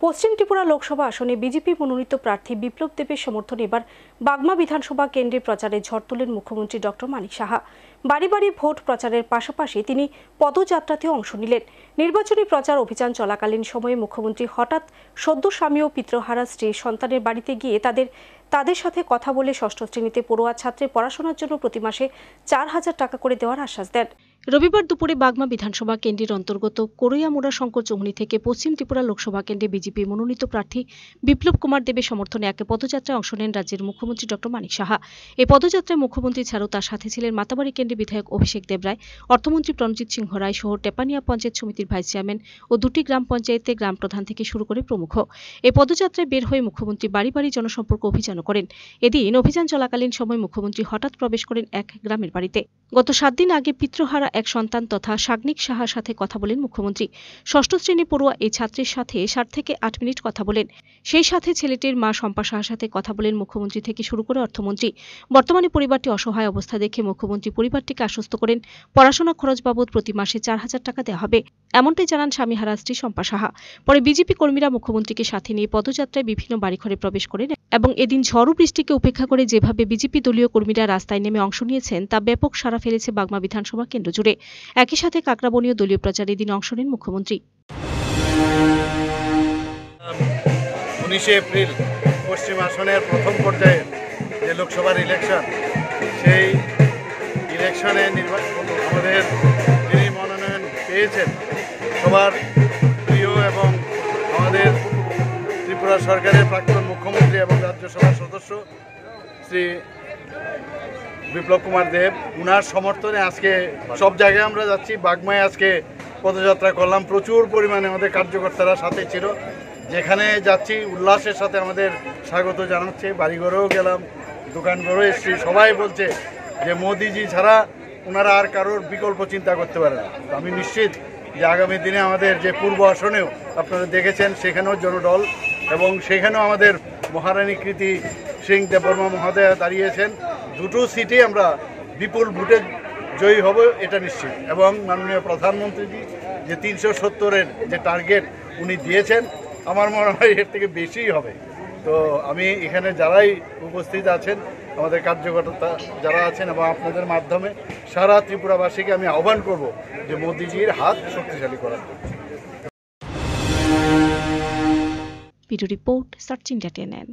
পশ্চিম ত্রিপুরা লোকসভা আসনে বিজেপি মনোনীত প্রার্থী বিপ্লব দেবের সমর্থনে এবার বাগমা বিধানসভা কেন্দ্রে প্রচারে ঝড় তোলেন মুখ্যমন্ত্রী ডক্টর মানিক সাহা। বাড়ি বাড়ি ভোট প্রচারের পাশাপাশি তিনি পদযাত্রাতেও অংশ নিলেন। নির্বাচনী প্রচার অভিযান চলাকালীন সময়ে মুখ্যমন্ত্রী হঠাৎ সদ্য স্বামী ও পিতৃহারা স্ত্রী সন্তানের বাড়িতে গিয়ে তাদের সাথে কথা বলে ষষ্ঠ শ্রেণীতে পড়ুয়া ছাত্রের পড়াশোনার জন্য প্রতি মাসে 4,000 টাকা করে দেওয়ার আশ্বাস দেন। রবিবার দুপুরে বাগমা বিধানসভা কেন্দ্রের অন্তর্গত করৈয়ামুড়া শঙ্কর চৌমুহনী থেকে পশ্চিম ত্রিপুরা লোকসভা কেন্দ্রে বিজেপি মনোনীত প্রার্থী বিপ্লব কুমার দেবের সমর্থনে এক পদযাত্রায় অংশ নেন রাজ্যের মুখ্যমন্ত্রী ডক্টর মানিক সাহা। এই পদযাত্রায় মুখ্যমন্ত্রী ছাড়াও তার সাথে ছিলেন মাতাবাড়ি কেন্দ্রের বিধায়ক অভিষেক দেবরায়, অর্থমন্ত্রী প্রণজিৎ সিংহ রায় সহ টেপানিয়া পঞ্চায়েত সমিতির ভাইস চেয়ারম্যান ও 2টি গ্রাম পঞ্চায়েতে গ্রাম প্রধান থেকে শুরু করে প্রমুখ। এই পদযাত্রায় বের হয়ে মুখ্যমন্ত্রী বাড়ি বাড়ি জনসম্পর্ক অভিযানও করেন। এদিন অভিযান চলাকালীন সময় মুখ্যমন্ত্রী হঠাৎ প্রবেশ করেন এক গ্রামের বাড়িতে। গত 7 দিন আগে পিতৃহারা এক সন্তান তথা সাগ্নিক সাহার সাথে কথা বলেন মুখ্যমন্ত্রী। ষষ্ঠ শ্রেণী পড়ুয়া এই ছাত্রীর সাথে 7 থেকে 8 মিনিট কথা বলেন। সেই সাথে ছেলেটির মা শম্পা সাহার সাথে কথা বলেন মুখ্যমন্ত্রী থেকে শুরু করে অর্থমন্ত্রী। বর্তমানে পরিবারটি অসহায় অবস্থা দেখে মুখ্যমন্ত্রী পরিবারটিকে আশ্বস্ত করেন পড়াশোনা খরচ বাবদ প্রতি মাসে 4,000 টাকা দেওয়া হবে। এমনটাই জানান স্বামীহারা স্ত্রী শম্পা সাহা। পরে বিজেপি কর্মীরা মুখ্যমন্ত্রীকে সাথে নিয়ে পদযাত্রায় বিভিন্ন বাড়িঘরে প্রবেশ করেন এবং এদিন ঝড় বৃষ্টিকে উপেক্ষা করে যেভাবে বিজেপি দলীয় কর্মীরা রাস্তায় নেমে অংশ নিয়েছেন তা ব্যাপক সাড়া ফেলেছে বাগমা বিধানসভা কেন্দ্র জুড়ে। একই সাথে কাকরাবনীয় দলীয় প্রচারে দিন অংশ নেন মুখ্যমন্ত্রী। 19 এপ্রিল পশ্চিম আসনের প্রথম পর্যায়ে যে লোকসভার ইলেকশন, সেই ইলেকশনে আমাদের যিনি মনোনয়ন পেয়েছেন সবার প্রিয় এবং আমাদের ত্রিপুরা সরকারের প্রাক্তন মুখ্যমন্ত্রী এবং রাজ্যসভার সদস্য শ্রী বিপ্লব কুমার দেব, উনার সমর্থনে আজকে সব জায়গায় আমরা যাচ্ছি। বাগমায় আজকে পদযাত্রা করলাম, প্রচুর পরিমাণে আমাদের কার্যকর্তারা সাথে ছিল। যেখানে যাচ্ছি উল্লাসের সাথে আমাদের স্বাগত জানাচ্ছে। বাড়িঘরেও গেলাম, দোকানঘরেও এসছি, সবাই বলছে যে মোদিজি ছাড়া ওনারা আর কারোর বিকল্প চিন্তা করতে পারে না। আমি নিশ্চিত যে আগামী দিনে আমাদের যে পূর্ব আসনেও আপনারা দেখেছেন সেখানেও জনঢল এবং সেখানেও আমাদের মহারানী কৃতি সিং দেববর্মা মহোদয়া দাঁড়িয়েছেন। দুটো সিটে আমরা বিপুল ভোটে জয়ী হব এটা নিশ্চিত। এবং মাননীয় প্রধানমন্ত্রীজি যে 370-এর যে টার্গেট উনি দিয়েছেন, আমার মনে হয় এর থেকে বেশিই হবে। তো আমি এখানে যারাই উপস্থিত আছেন, আমাদের কার্যকর্তা যারা আছেন এবং আপনাদের মাধ্যমে সারা ত্রিপুরাবাসীকে আমি আহ্বান করব যে মোদিজির হাত শক্তিশালী করার জন্য। Video report search India TNN।